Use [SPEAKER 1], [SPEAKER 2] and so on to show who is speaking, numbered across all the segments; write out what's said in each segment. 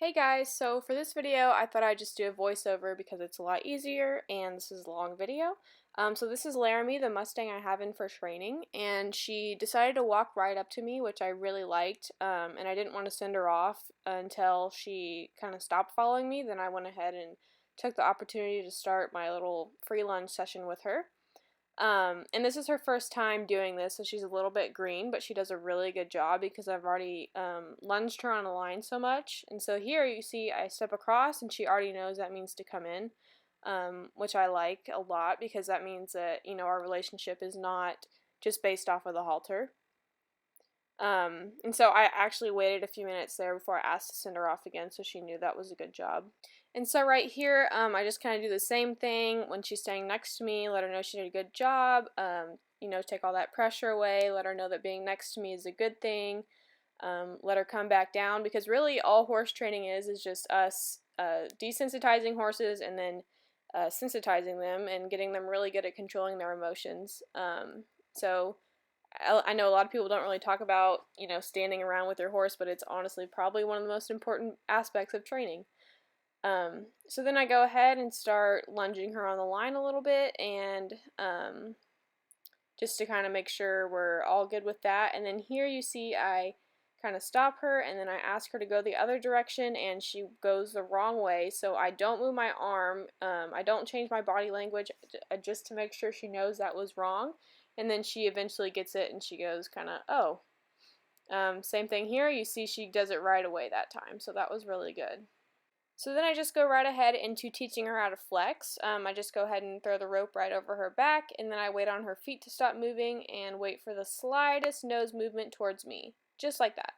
[SPEAKER 1] Hey guys, so for this video I thought I'd just do a voiceover because it's a lot easier and this is a long video. So this is Laramie, the Mustang I have in for training, and she decided to walk right up to me, which I really liked, and I didn't want to send her off until she kind of stopped following me. Then I went ahead and took the opportunity to start my little free lunge session with her. And this is her first time doing this, so she's a little bit green, but she does a really good job because I've already lunged her on a line so much. And so here you see I step across and she already knows that means to come in, which I like a lot because that means that, our relationship is not just based off of the halter. And so I actually waited a few minutes there before I asked to send her off again, so she knew that was a good job. And so right here, I just kind of do the same thing when she's standing next to me, let her know she did a good job, take all that pressure away, let her know that being next to me is a good thing, let her come back down, because really all horse training is just us desensitizing horses and then sensitizing them and getting them really good at controlling their emotions. So I know a lot of people don't really talk about, standing around with their horse, but it's honestly probably one of the most important aspects of training. So then I go ahead and start lunging her on the line a little bit, and just to kind of make sure we're all good with that. And then here you see I kind of stop her, and then I ask her to go the other direction, and she goes the wrong way. So I don't move my arm, I don't change my body language, just to make sure she knows that was wrong. And then she eventually gets it, and she goes kind of, oh. Same thing here, you see she does it right away that time, so that was really good. So then I just go right ahead into teaching her how to flex. I just go ahead and throw the rope right over her back, and then I wait on her feet to stop moving and wait for the slightest nose movement towards me, just like that.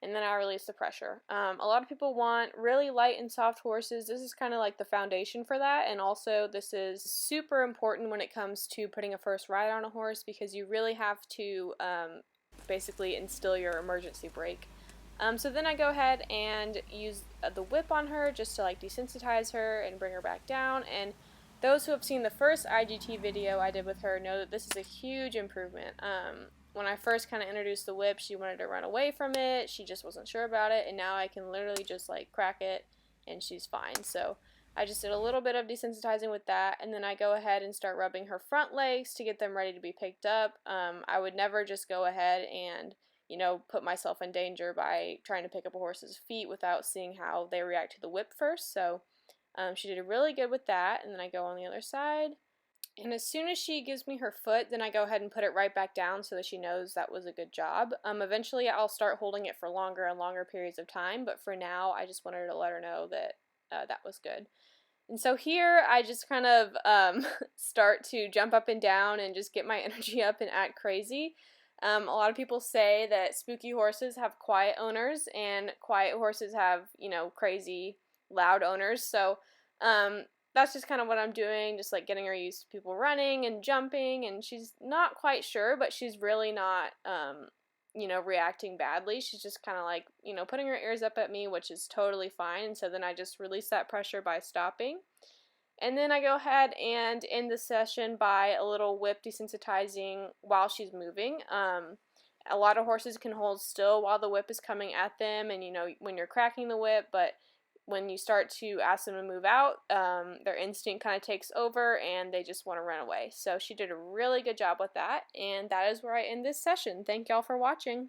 [SPEAKER 1] And then I release the pressure. A lot of people want really light and soft horses. This is kind of like the foundation for that, and also this is super important when it comes to putting a first ride on a horse, because you really have to basically instill your emergency brake. So then I go ahead and use the whip on her just to desensitize her and bring her back down. And those who have seen the first IGT video I did with her know that this is a huge improvement. When I first kind of introduced the whip, she wanted to run away from it. She just wasn't sure about it, and now I can literally just crack it and she's fine. So I just did a little bit of desensitizing with that, and then I go ahead and start rubbing her front legs to get them ready to be picked up. I would never just go ahead and put myself in danger by trying to pick up a horse's feet without seeing how they react to the whip first. So she did really good with that, and then I go on the other side. And as soon as she gives me her foot, then I go ahead and put it right back down so that she knows that was a good job. Eventually I'll start holding it for longer and longer periods of time, but for now I just wanted to let her know that that was good. And so here I just kind of start to jump up and down and just get my energy up and act crazy. A lot of people say that spooky horses have quiet owners and quiet horses have, crazy loud owners. So that's just kind of what I'm doing, just getting her used to people running and jumping, and she's not quite sure, but she's really not, reacting badly. She's just kind of putting her ears up at me, which is totally fine. And so then I just release that pressure by stopping. And then I go ahead and end the session by a little whip desensitizing while she's moving. A lot of horses can hold still while the whip is coming at them, and when you're cracking the whip, but when you start to ask them to move out, their instinct kind of takes over and they just want to run away. So she did a really good job with that, and that is where I end this session. Thank y'all for watching.